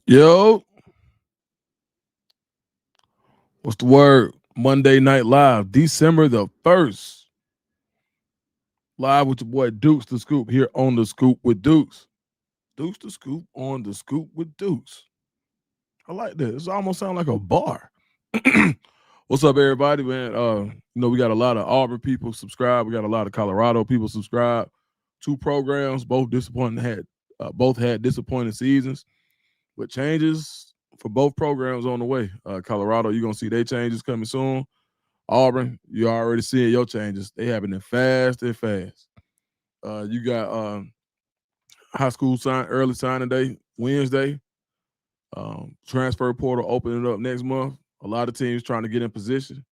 Yo, what's the word? Monday Night Live, December the 1st. Live with your boy Dukes the Scoop here on the Scoop with Dukes. Dukes the Scoop on the Scoop with Dukes. I like that. It almost sounds like a bar. What's up, everybody, man? We got a lot of Auburn people subscribe. We got a lot of Colorado people subscribe. Two programs, both had disappointing seasons, with changes for both programs on the way. Colorado, you're gonna see their changes coming soon. Auburn, you already seeing your changes. They happening fast and fast. You got high school early signing day Wednesday. Transfer portal opening up next month. A lot of teams trying to get in position.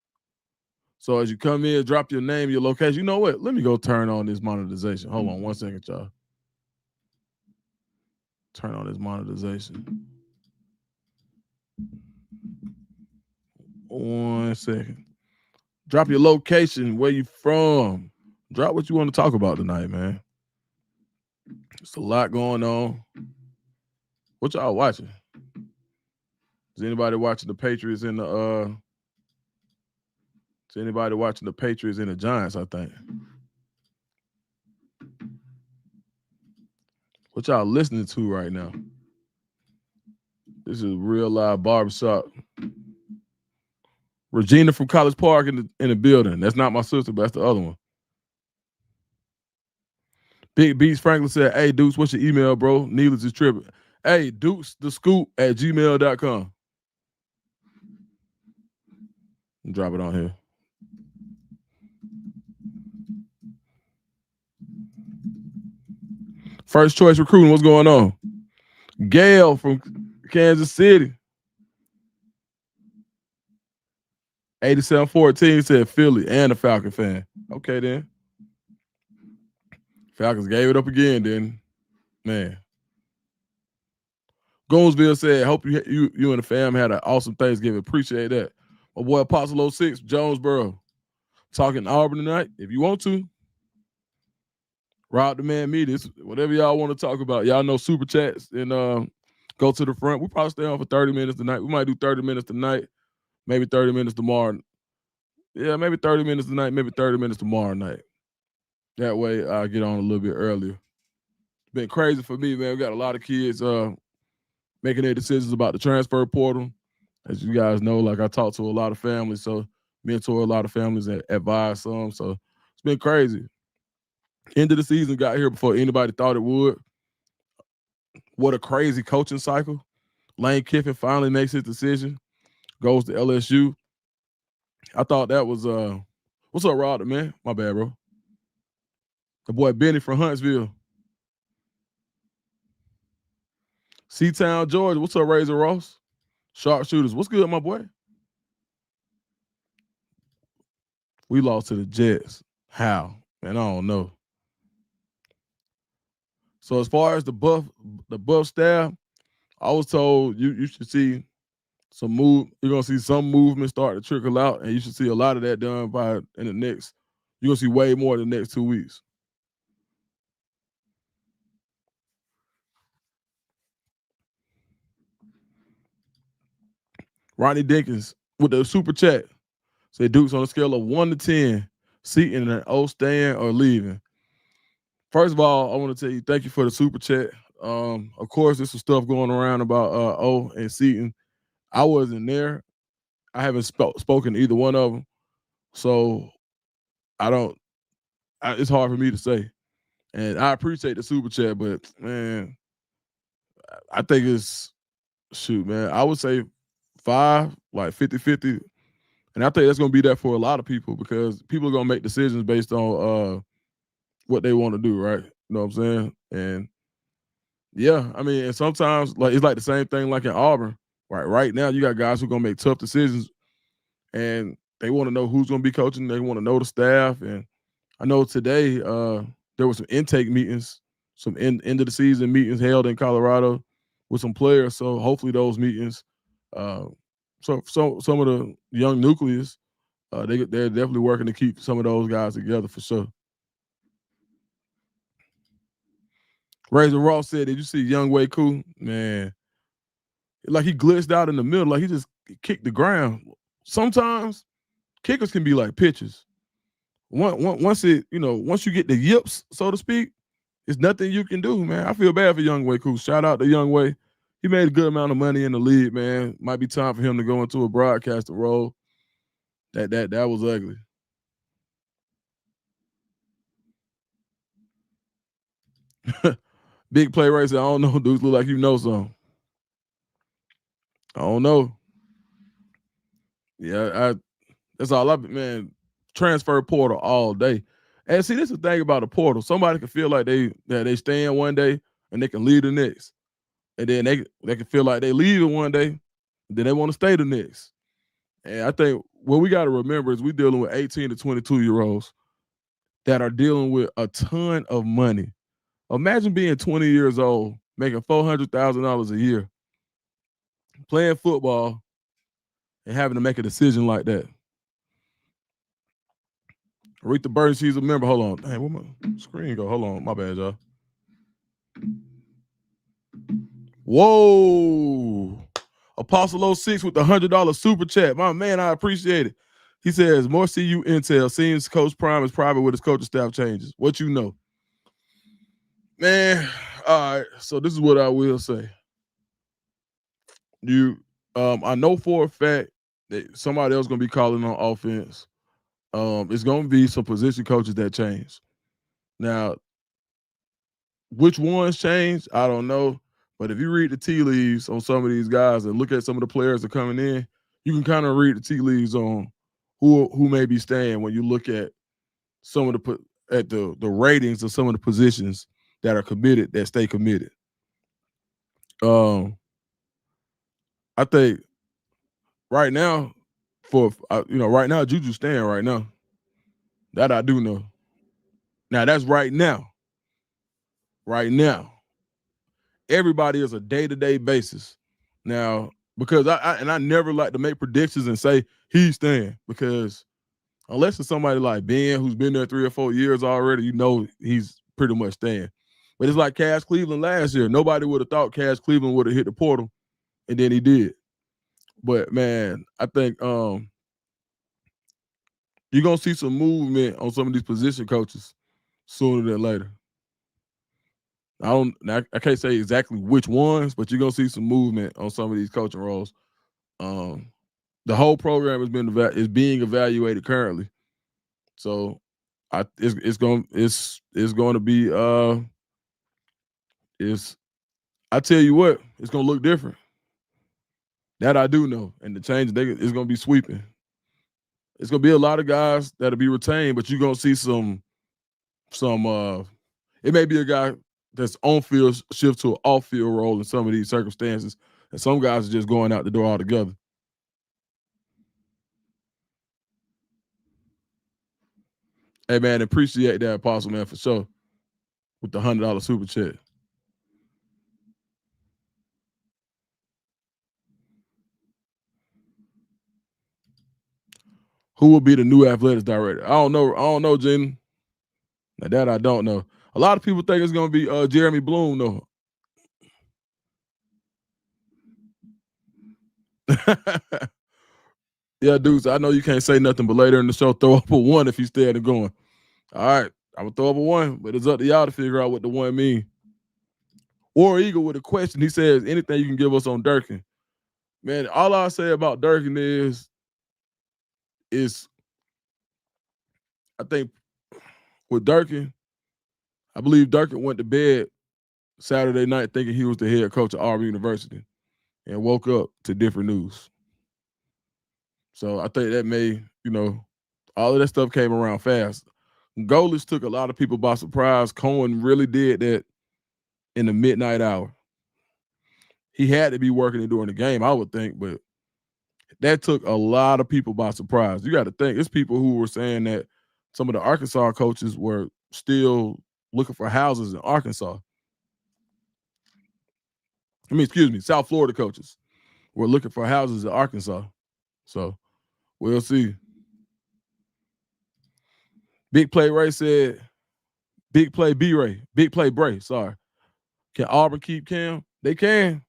So as you come in, drop your name, your location. You know what? Let me go turn on this monetization. Hold on 1 second, y'all. Turn on this monetization. 1 second. Drop your location, where you from. Drop what you want to talk about tonight, man. There's a lot going on. What y'all watching? Is anybody watching the Patriots in the Is anybody watching the Patriots and the Giants, I think? What y'all listening to right now? This is real live barbershop. Regina from College Park in the building. That's not my sister, but that's the other one. Big Beats Franklin said, "Hey Dukes, what's your email, bro? Needless is tripping. Hey, Dukes the Scoop at gmail.com." Drop it on here. First choice recruiting, what's going on? Gail from Kansas City. 8714 said Philly and a Falcon fan. Okay, then. Falcons gave it up again, then. Man. Goonsville said, "Hope you and the fam had an awesome Thanksgiving. Appreciate that." My boy Apostle 06, Jonesboro. Talking Auburn tonight. If you want to, route the man meetings, whatever y'all want to talk about. Y'all know super chats and go to the front. We'll probably stay on for 30 minutes tonight. We might do 30 minutes tonight, maybe 30 minutes tomorrow. Yeah, maybe 30 minutes tonight, maybe 30 minutes tomorrow night. That way I'll get on a little bit earlier. It's been crazy for me, man. We got a lot of kids making their decisions about the transfer portal. As you guys know, like I talk to a lot of families, so mentor a lot of families and advise some. So it's been crazy. End of the season got here before anybody thought it would. What a crazy coaching cycle. Lane Kiffin finally makes his decision, goes to LSU. I thought that was what's up, Rod, man? My bad, bro. The boy Benny from Huntsville. Seatown, Georgia. What's up, Razor Ross? Sharpshooters. What's good, my boy? We lost to the Jets. How? Man, I don't know. So as far as the buff staff, I was told you should see some move. You're gonna see some movement start to trickle out, and you should see a lot of that done by in the next. You're gonna see way more in the next 2 weeks. Ronnie Dinkins with the super chat say Duke's on a scale of 1 to 10, seating an O stand or leaving. First of all, I want to tell you thank you for the super chat. Of course, there's some stuff going around about O and Seaton. I wasn't there. I haven't spoken to either one of them, so I don't. It's hard for me to say. And I appreciate the super chat, but man, I think it's shoot, man. I would say 5, like 50-50. And I think that's gonna be that for a lot of people because people are gonna make decisions based on what they want to do, right? You know what I'm saying? And yeah, I mean, and sometimes like it's like the same thing like in Auburn, right? Right now, you got guys who are gonna make tough decisions, and they want to know who's gonna be coaching. They want to know the staff, and I know today there were some intake meetings, some end of the season meetings held in Colorado with some players. So hopefully those meetings, uh, so some of the young nucleus, they're definitely working to keep some of those guys together for sure. Razor Ross said, "Did you see Young Way Cool? Man, Like he glitched out in the middle, like he just kicked the ground. Sometimes kickers can be like pitchers. Once once you get the yips, so to speak, it's nothing you can do, man. I feel bad for Young Wei Koo. Shout out to Young Wei. He made a good amount of money in the league, man. Might be time for him to go into a broadcaster role. That was ugly. Big play racer. I don't know. Dudes look like you know something. I don't know. Yeah, that's all man. Transfer portal all day. And see, this is the thing about a portal. Somebody can feel like they stay in one day and they can leave the next. And then they can feel like they leaving one day, then they want to stay the next. And I think what we got to remember is we're dealing with 18 to 22-year-olds that are dealing with a ton of money. Imagine being 20 years old, making $400,000 a year, playing football, and having to make a decision like that. Aretha Burton, she's a member. Hold on. Dang, where my screen go? Hold on. My bad, y'all. Whoa. Apostle 06 with the $100 super chat. My man, I appreciate it. He says, more CU intel. Seems Coach Prime is private with his coaching staff changes. What you know? Man, all right. So this is what I will say. I know for a fact that somebody else gonna be calling on offense. It's gonna be some position coaches that change. Now, which ones change? I don't know. But if you read the tea leaves on some of these guys and look at some of the players that are coming in, you can kind of read the tea leaves on who may be staying when you look at some of the ratings of some of the positions that are committed that stay committed. I think right now, right now, Juju's staying right now. That I do know. Now that's right now. Right now, everybody is a day-to-day basis. Now, because I never like to make predictions and say he's staying, because unless it's somebody like Ben who's been there 3 or 4 years already, he's pretty much staying. But it's like Cash Cleveland last year. Nobody would have thought Cash Cleveland would have hit the portal, and then he did. But man, I think you're gonna see some movement on some of these position coaches sooner than later. I can't say exactly which ones, but you're gonna see some movement on some of these coaching roles. The whole program is being evaluated currently, so it's going to be I tell you what, it's going to look different. That I do know, and the change is going to be sweeping. It's going to be a lot of guys that'll be retained, but you're going to see some. It may be a guy that's on field shift to an off field role in some of these circumstances, and some guys are just going out the door altogether. Hey man, appreciate that, Apostle, man, for sure. With the $100 super chat. Who will be the new athletics director? I don't know, Jen. Now that I don't know. A lot of people think it's gonna be Jeremy Bloom, though. Yeah, dudes, I know you can't say nothing, but later in the show, throw up a 1 if you stay and going. All right, I'm gonna throw up a 1, but it's up to y'all to figure out what the 1 mean. War Eagle with a question. He says, anything you can give us on Durkin? Man, all I say about Durkin is I think with Durkin, I believe Durkin went to bed Saturday night thinking he was the head coach of Auburn University and woke up to different news. So I think that all of that stuff came around fast. Goalies took a lot of people by surprise. Cohen really did that in the midnight hour. He had to be working it during the game, I would think, but that took a lot of people by surprise. You got to think, it's people who were saying that some of the Arkansas coaches were still looking for houses in Arkansas. South Florida coaches were looking for houses in Arkansas. So we'll see. Big Play Ray said, Big Play B Ray, Big Play Bray, sorry. Can Auburn keep Cam? They can.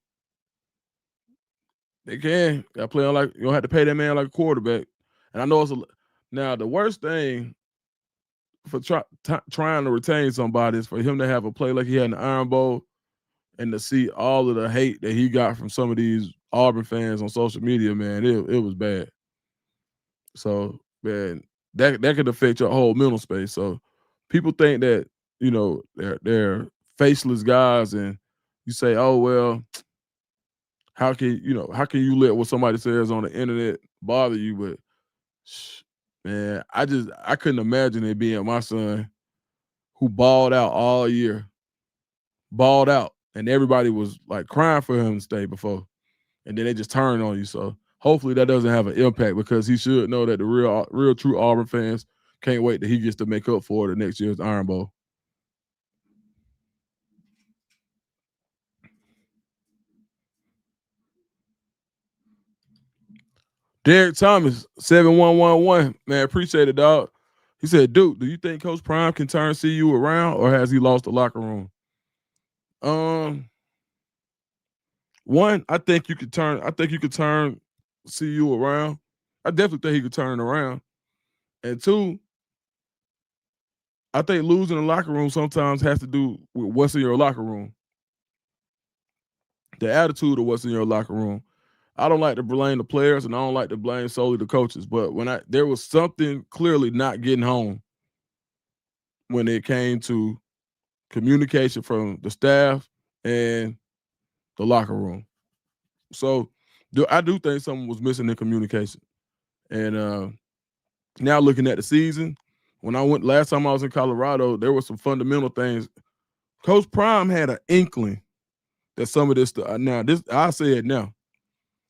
They can. Got play on like you don't have to pay that man like a quarterback. And I know now the worst thing for trying to retain somebody is for him to have a play like he had in the Iron Bowl and to see all of the hate that he got from some of these Auburn fans on social media, man, it was bad. So, man, that could affect your whole mental space. So, people think that they're faceless guys, and you say, "Oh well, how can you let what somebody says on the internet bother you?" But man, I couldn't imagine it being my son who balled out all year, balled out, and everybody was like crying for him to stay before, and then they just turned on you. So hopefully that doesn't have an impact because he should know that the real true Auburn fans can't wait that he gets to make up for it the next year's Iron Bowl. Derek Thomas, 7111. Man, appreciate it, dog. He said, Duke, do you think Coach Prime can turn CU around or has he lost the locker room? Um, One, I think you could turn CU around. I definitely think he could turn around. And two, I think losing the locker room sometimes has to do with what's in your locker room. The attitude of what's in your locker room. I don't like to blame the players and I don't like to blame solely the coaches. But there was something clearly not getting home when it came to communication from the staff and the locker room. So I do think something was missing in communication. And now looking at the season, when I went last time I was in Colorado, there were some fundamental things. Coach Prime had an inkling that some of this stuff. Now this I say it now.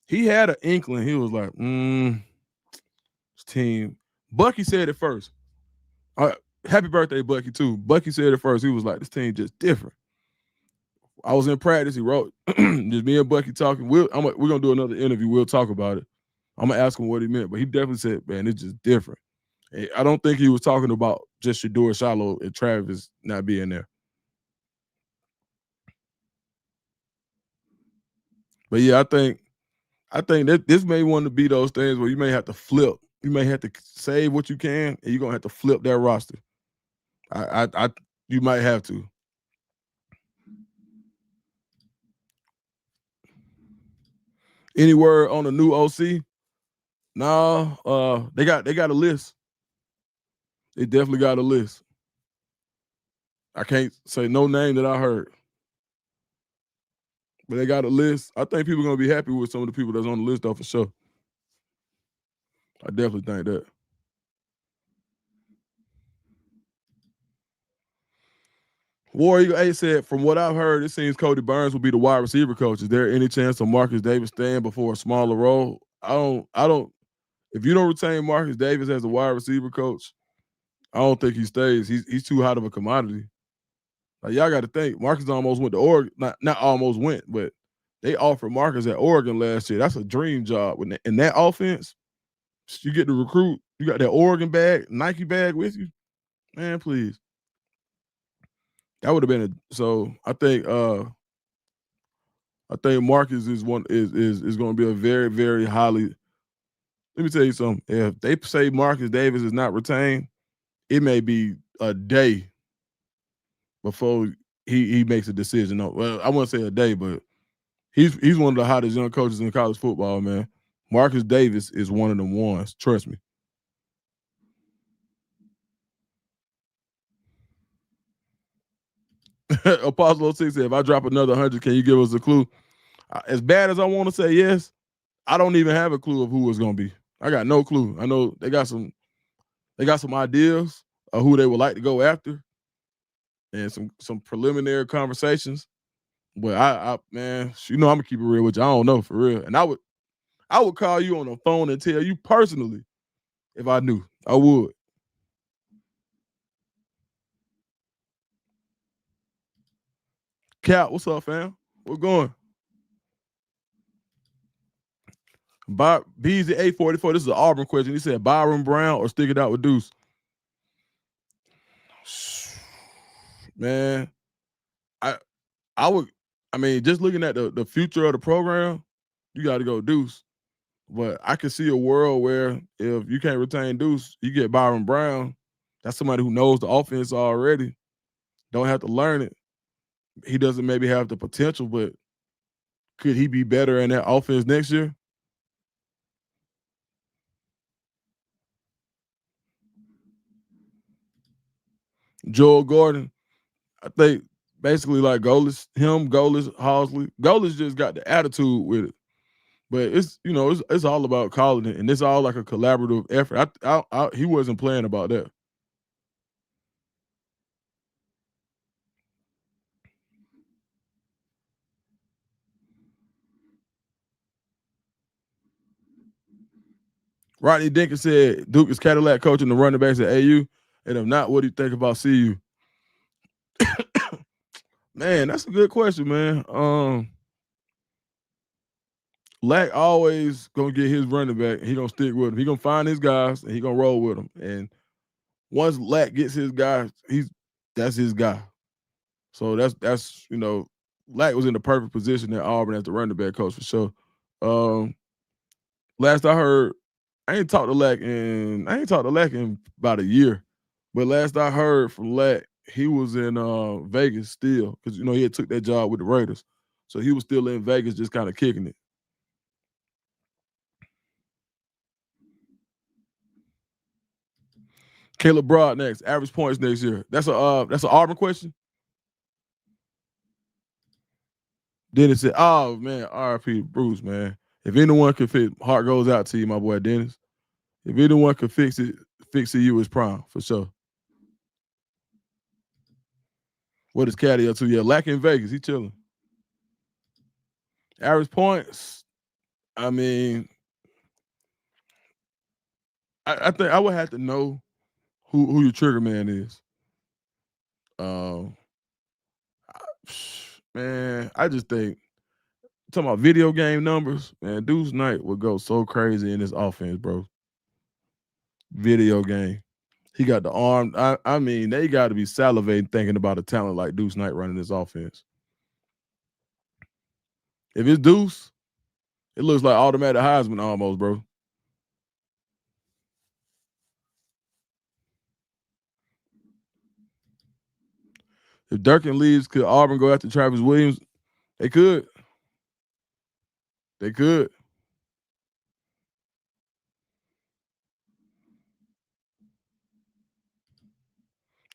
He had an inkling. He was like, this team. Bucky said it first. Happy birthday, Bucky, too. Bucky said it first. He was like, this team just different. I was in practice. He wrote, just me and Bucky talking. We're gonna do another interview. We'll talk about it. I'm gonna ask him what he meant, but he definitely said, man, it's just different. I don't think he was talking about just Shedeur, Shiloh, and Travis not being there. But yeah, I think that this may want to be those things where you may have to flip. You may have to save what you can, and you're gonna have to flip that roster. You might have to. Any word on the new OC? No, they got a list. They definitely got a list. I can't say no name that I heard, but they got a list. I think people are gonna be happy with some of the people that's on the list, though, for sure. I definitely think that. Warrior A said, from what I've heard, it seems Cody Burns will be the wide receiver coach. Is there any chance of Marcus Davis staying before a smaller role? I don't. If you don't retain Marcus Davis as the wide receiver coach, I don't think he stays. He's too hot of a commodity. Like y'all got to think, Marcus almost went to Oregon. Not almost went, but they offered Marcus at Oregon last year. That's a dream job. In that offense, you get to recruit. You got that Oregon bag, Nike bag with you, man. Please, that would have been a. So I think Marcus is going to be a very, very highly. Let me tell you something. If they say Marcus Davis is not retained, it may be a day before he makes a decision. No, well, I wouldn't say a day, but he's one of the hottest young coaches in college football, man. Marcus Davis is one of them ones. Trust me. Apostle 06 said, if I drop another 100, can you give us a clue? As bad as I want to say yes, I don't even have a clue of who it's going to be. I got no clue. I know they got some ideas of who they would like to go after and some preliminary conversations. But I man, I'm gonna keep it real with you. I don't know for real. And I would call you on the phone and tell you personally if I knew. I would. Cap, what's up, fam? We're going. Bob Beezy 844. This is an Auburn question. He said Byron Brown or stick it out with Deuce. Man, I I would. I mean, just looking at the future of the program, you got to go Deuce. But I can see a world where if you can't retain Deuce, you get Byron Brown. That's somebody who knows the offense already. Don't have to learn it. He doesn't maybe have the potential, but could he be better in that offense next year? Joel Gordon, I think basically like Golis, Golis, Halsley. Golis just got the attitude with it. But it's all about calling it, and it's all like a collaborative effort. He wasn't playing about that. Rodney Dinkins said Duke is Cadillac coaching the running backs at AU, and if not, what do you think about CU? Man, that's a good question, man. Lack always gonna get his running back. He gonna stick with him. He gonna find his guys and he gonna roll with them. And once Lack gets his guy, that's his guy. So that's Lack was in the perfect position at Auburn as the running back coach for sure. Last I heard, I ain't talked to Lack in about a year. But last I heard from Lack, he was in Vegas still because he had took that job with the Raiders, so he was still in Vegas, just kind of kicking it. Caleb Broad next. Average points next year. That's an Auburn question. Dennis said, "Oh man, R.P. Bruce, man. If anyone could fit, heart goes out to you, my boy Dennis. If anyone could fix it, you is Prime for sure." What is Caddy up to? Yeah, Lack in Vegas. He chilling. Average points. I mean, I think I would have to know who your trigger man is. Um, man, I just think talking about video game numbers, man. Deuce Knight would go so crazy in this offense, bro. Video game. He got the arm. I mean, they got to be salivating thinking about a talent like Deuce Knight running this offense. If it's Deuce, it looks like automatic Heisman almost, bro. If Durkin leaves, could Auburn go after Travis Williams? They could. They could.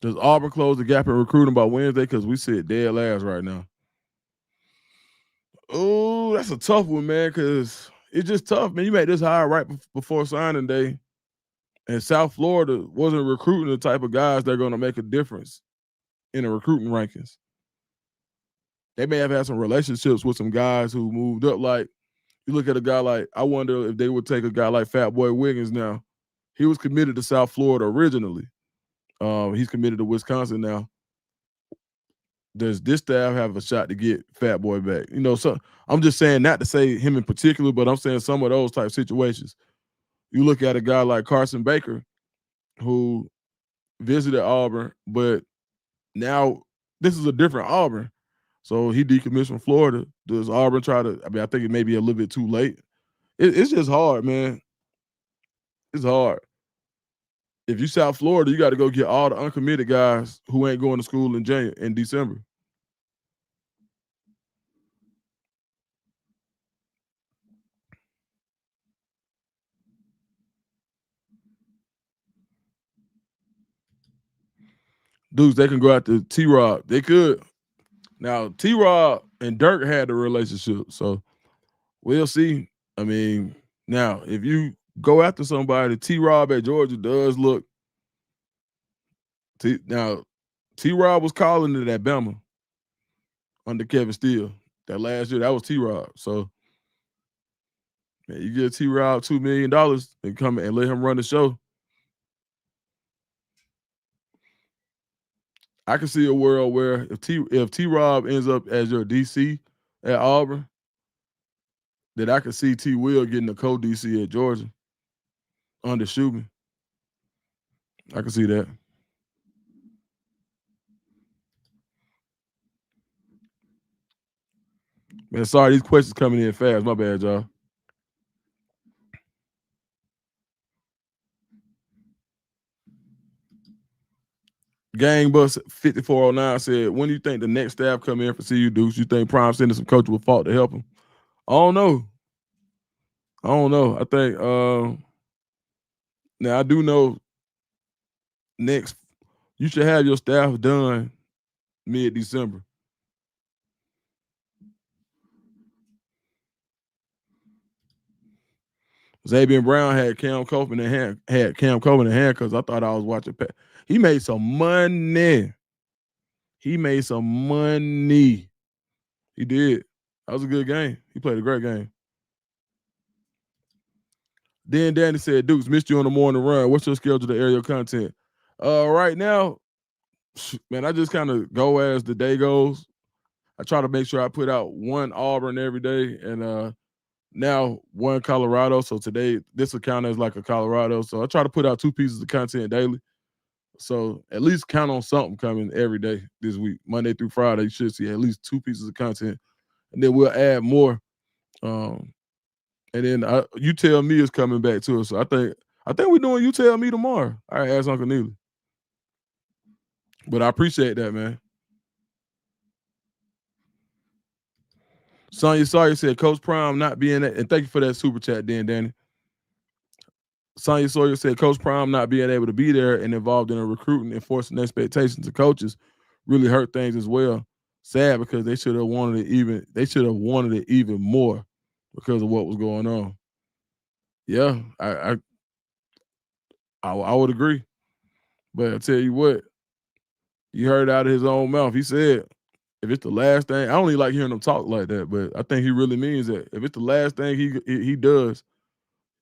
Does Auburn close the gap in recruiting by Wednesday? Because we sit dead last right now. Oh, that's a tough one, man. Because it's just tough, man. You made this hire right before signing day, and South Florida wasn't recruiting the type of guys that are going to make a difference in the recruiting rankings. They may have had some relationships with some guys who moved up. Like you look at a guy like, I wonder if they would take a guy like Fat Boy Wiggins now. He was committed to South Florida originally. He's committed to Wisconsin now. Does this staff have a shot to get Fat Boy back? So I'm just saying, not to say him in particular, but I'm saying some of those type situations. You look at a guy like Carson Baker, who visited Auburn, but now this is a different Auburn. So he decommissioned from Florida. Does Auburn try to? I mean, I think it may be a little bit too late. It's just hard, man. It's hard. If you South Florida, you got to go get all the uncommitted guys who ain't going to school in December. Dudes, they can go out to T-Rob. They could. Now, T-Rob and Dirk had a relationship, so we'll see. I mean, now if you go after somebody, T-Rob at Georgia does look. Now, T-Rob was calling it at Bama under Kevin Steele. That last year, that was T-Rob. So, man, you give T-Rob $2 million and come and let him run the show. I can see a world where if T-Rob ends up as your DC at Auburn, that I could see T. Will getting a co-DC at Georgia under Schumann. I can see that. Man, sorry, these questions coming in fast. My bad, y'all. Gang Bus 5409 said, when do you think the next staff come in for CU Dukes? You think Prime sending some coachable fault to help him? I don't know. I think now I do know next you should have your staff done mid-December. Xavier Brown had Cam Copeland in handcuffs. I thought I was watching. He made some money. He did. That was a good game. He played a great game. Then Danny said, Dukes, missed you on the morning run. What's your schedule to air your content? Right now, man, I just kind of go as the day goes. I try to make sure I put out one Auburn every day and now one Colorado. So today, this will count as like a Colorado. So I try to put out 2 pieces of content daily. So at least count on something coming every day this week. Monday through Friday, you should see at least 2 pieces of content. And then we'll add more. And then You Tell Me is coming back to us. So I think we're doing You Tell Me tomorrow. I asked Uncle Neely. But I appreciate that, man. Sonya Sawyer said, Coach Prime not being and thank you for that super chat, Danny. Sonya Sawyer said, Coach Prime not being able to be there and involved in a recruiting, enforcing expectations of coaches really hurt things as well. Sad because they should have wanted it even more because of what was going on. Yeah, I would agree. But I tell you what, you heard it out of his own mouth. He said, if it's the last thing, I don't even like hearing him talk like that, but I think he really means that. If it's the last thing he does,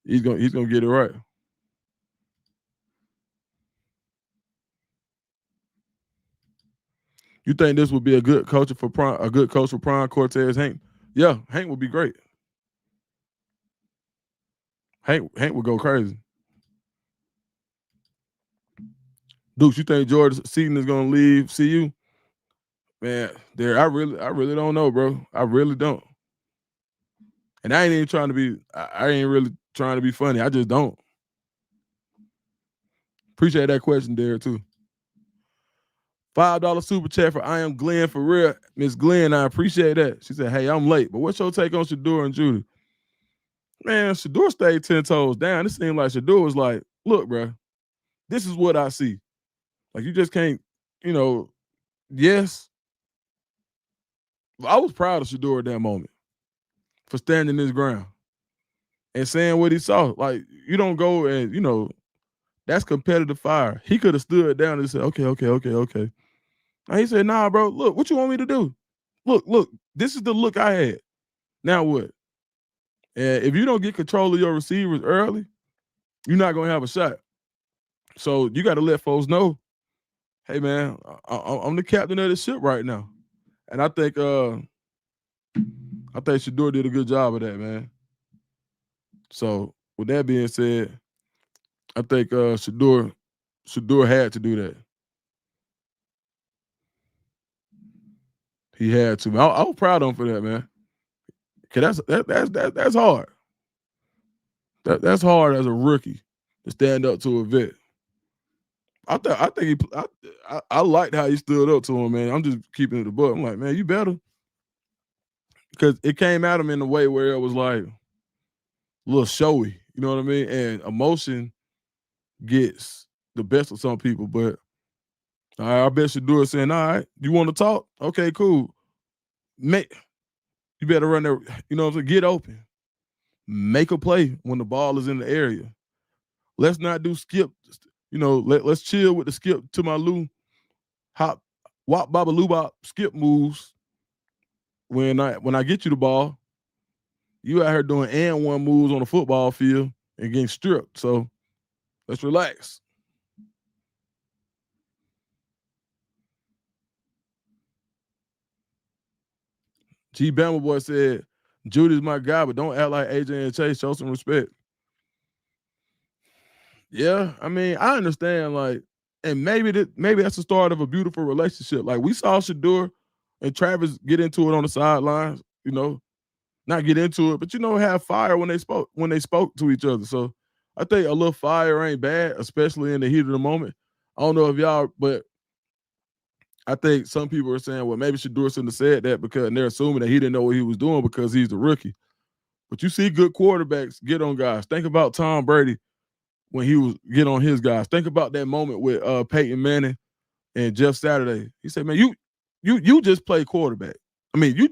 he's gonna get it right. You think this would be a good coach for Prime Cortez Hank? Yeah, Hank would be great. Hank would go crazy. Dukes, you think George Seaton is gonna leave CU? Man, I really don't know, bro. I really don't. And I ain't even trying to be. I ain't really trying to be funny. I just don't. Appreciate that question, Derek, too. $5 super chat for I am Glenn for real. Miss Glenn, I appreciate that. She said, hey, I'm late, but what's your take on Shedeur and Jeudy? Man, Shedeur stayed 10 toes down. It seemed like Shedeur was like, look, bro, this is what I see. Like, you just can't, yes. I was proud of Shedeur at that moment for standing his ground and saying what he saw. Like, you don't go and, that's competitive fire. He could have stood down and said, okay. And he said, nah, bro, look, what you want me to do? Look, this is the look I had. Now what? And if you don't get control of your receivers early, you're not going to have a shot. So you got to let folks know, hey, man, I'm the captain of the ship right now. And I think Shedeur did a good job of that, man. So with that being said, I think Shedeur had to do that. He had to. I was proud of him for that, man. Cause that's hard. That's hard as a rookie to stand up to a vet. I liked how he stood up to him, man. I'm just keeping it a book. I'm like, man, you better. Because it came at him in a way where it was like a little showy. You know what I mean? And emotion gets the best of some people. But I bet Shedeur saying, all right, you want to talk? Okay, cool. You better run there, get open. Make a play when the ball is in the area. Let's not do skip. Let's chill with the skip to my Lou hop, wop, baba, loo, bop, skip moves. When I get you the ball, you out here doing and one moves on the football field and getting stripped. So let's relax. G Bama boy said, Jeudy's my guy, but don't act like AJ and Chase. Show some respect. Yeah, I mean, I understand, like, and maybe that's the start of a beautiful relationship. Like, we saw Shedeur and Travis get into it on the sidelines, not get into it, but have fire when they spoke to each other. So I think a little fire ain't bad, especially in the heat of the moment. I don't know if y'all, but I think some people are saying, well, maybe Shedeur shouldn't have said that because and they're assuming that he didn't know what he was doing because he's the rookie. But you see good quarterbacks get on guys. Think about Tom Brady when he was get on his guys. Think about that moment with Peyton Manning and Jeff Saturday. He said, man, you just play quarterback. I mean, you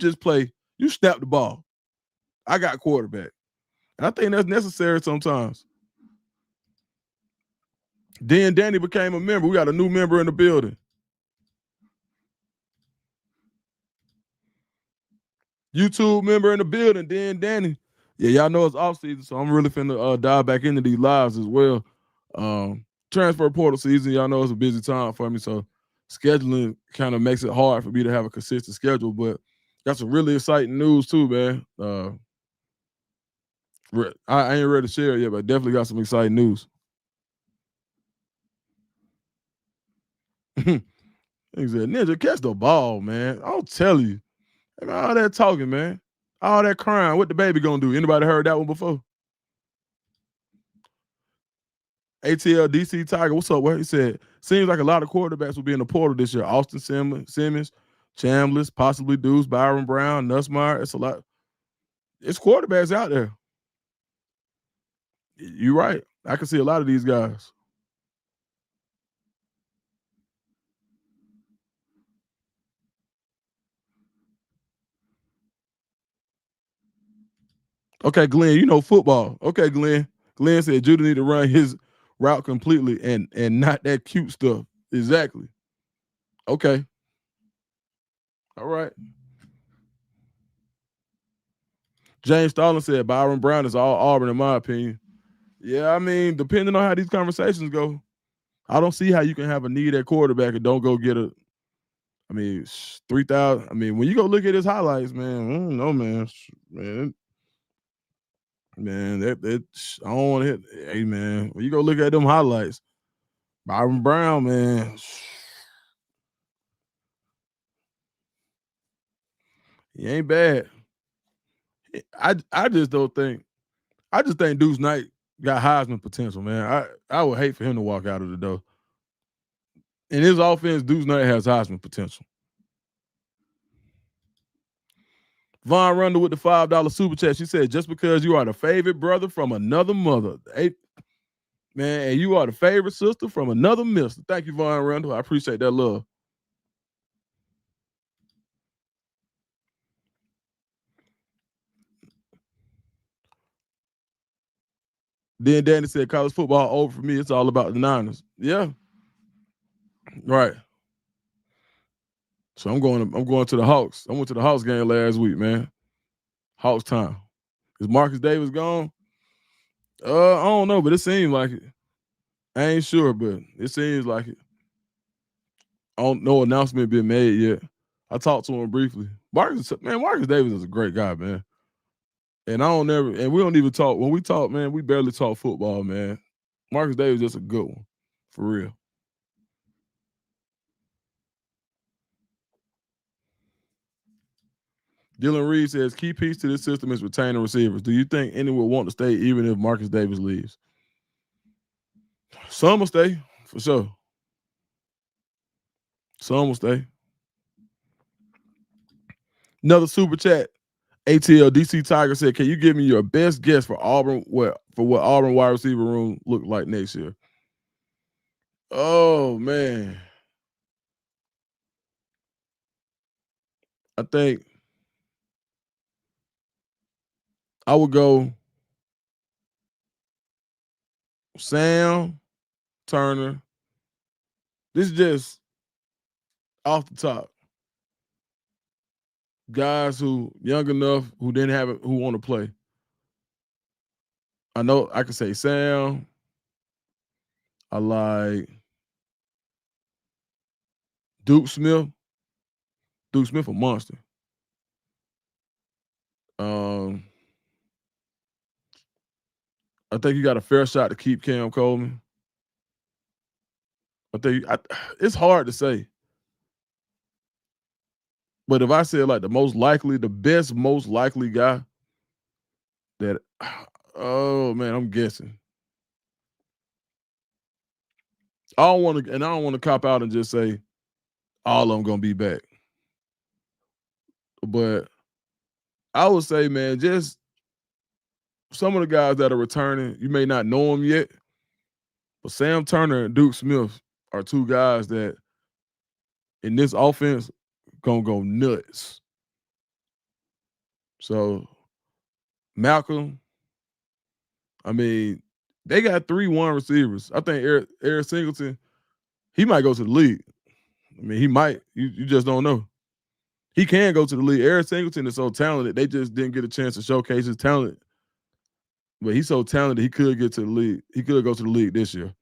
snap the ball. I got quarterback. And I think that's necessary sometimes. Then Danny became a member. We got a new member in the building. YouTube member in the building, then Danny. Yeah, y'all know it's off season, so I'm really finna dive back into these lives as well. Transfer portal season, y'all know it's a busy time for me, so scheduling kind of makes it hard for me to have a consistent schedule. But got some really exciting news too, man. I ain't ready to share it yet, but definitely got some exciting news. He said, Ninja, catch the ball, man. I'll tell you. All that talking, man. All that crying. What the baby gonna do? Anybody heard that one before? ATL DC Tiger, what's up? What he said? Seems like a lot of quarterbacks will be in the portal this year. Austin Simmons, Chambliss, possibly Deuce, Byron Brown, Nussmeier. It's a lot. It's quarterbacks out there. You're right. I can see a lot of these guys. Okay, Glenn, you know football. Okay, Glenn. Glenn said Jeudy need to run his route completely and not that cute stuff. Exactly. Okay. All right. James Starlin said Byron Brown is all Auburn, in my opinion. Yeah, I mean, depending on how these conversations go, I don't see how you can have a need at quarterback and don't go get a. I mean, 3,000. I mean, when you go look at his highlights, man, I don't know, man, that I don't want to hit. Hey, man, when you go look at them highlights, Byron Brown, man, he ain't bad. I just don't think. I just think Deuce Knight got Heisman potential, man. I would hate for him to walk out of the door. In his offense, Deuce Knight has Heisman potential. Von Rundle with the $5 super chat. She said, just because you are the favorite brother from another mother, man, and you are the favorite sister from another mister. Thank you, Von Rundle. I appreciate that love. Then Danny said, college football over for me. It's all about the Niners. Yeah. Right. So I'm going to the Hawks. I went to the Hawks game last week, man. Hawks time. Is Marcus Davis gone? I don't know, but it seems like it. I ain't sure, but it seems like it. I don't know announcement been made yet. I talked to him briefly. Marcus Davis is a great guy, man. And we don't even talk. When we talk, man, we barely talk football, man. Marcus Davis is just a good one. For real. Dylan Reed says, key piece to this system is retaining receivers. Do you think anyone will want to stay even if Marcus Davis leaves? Some will stay, for sure. Some will stay. Another super chat. ATL DC Tiger said, can you give me your best guess for Auburn, what Auburn wide receiver room look like next year? Oh, man. I think I would go Sam Turner. This is just off the top. Guys who young enough who didn't have it, who want to play. I know I can say Sam. I like Duke Smith. Duke Smith a monster. I think you got a fair shot to keep Cam Coleman. It's hard to say. But if I said like the best most likely guy that oh man, I'm guessing. I don't want to cop out and just say all of them gonna be back. But I would say, man, just some of the guys that are returning, you may not know them yet, but Sam Turner and Duke Smith are two guys that in this offense gonna go nuts. So Malcolm, I mean, they got 3-1 receivers. I think Eric Singleton, he might go to the league. I mean, he might. You just don't know. He can go to the league. Eric Singleton is so talented. They just didn't get a chance to showcase his talent. But he's so talented, he could get to the league. He could go to the league this year.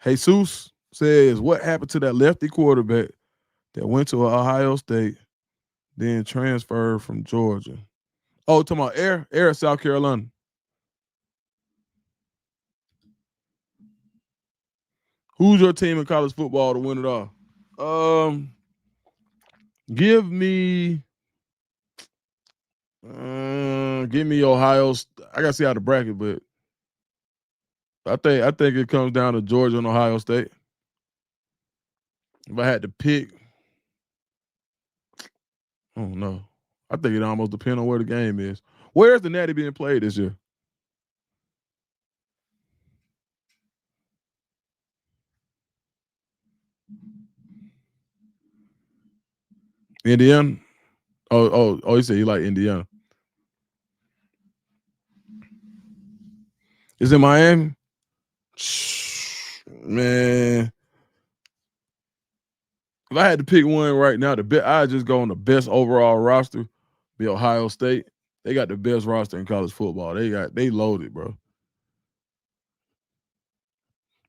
Jesus says, what happened to that lefty quarterback that went to Ohio State, then transferred from Georgia? Oh, talking about Air, South Carolina. Who's your team in college football to win it all? Give me Ohio. I gotta see how the bracket, but I think it comes down to Georgia and Ohio State. If I had to pick, oh no, I think it almost depends on where the game is. Where's the Natty being played this year? Indiana. Oh! You said you like Indiana. Is it Miami? Man, if I had to pick one right now, I just go on the best overall roster. Be Ohio State. They got the best roster in college football. They loaded, bro.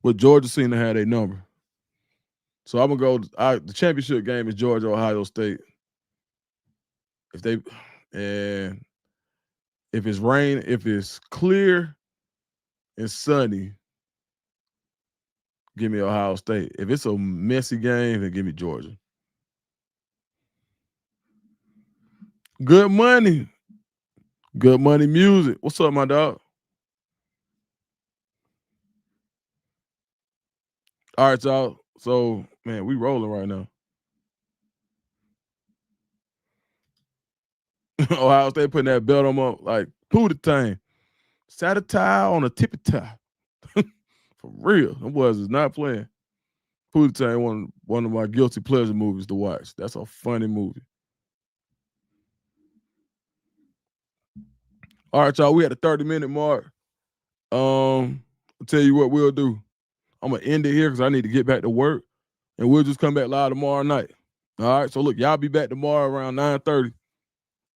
But Georgia seemed to have a number. So I'm gonna go. The championship game is Georgia Ohio State. If it's clear and sunny, give me Ohio State. If it's a messy game, then give me Georgia. Good money. Good money music. What's up, my dog? All right, y'all. So, man, we rolling right now. Ohio State putting that belt on them like Pootie Tang. Sat a tie on a tippy tie. For real. Them boys is not playing. Pootie Tang, one of my guilty pleasure movies to watch. That's a funny movie. All right, y'all. We at the 30-minute mark. I'll tell you what we'll do. I'm gonna end it here because I need to get back to work, and we'll just come back live tomorrow night. All right. So look, y'all be back tomorrow around 9:30.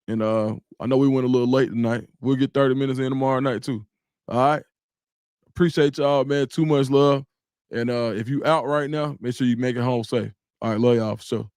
And I know we went a little late tonight. We'll get 30 minutes in tomorrow night too. All right. Appreciate y'all, man. Too much love. And if you out right now, make sure you make it home safe. All right, love y'all for sure.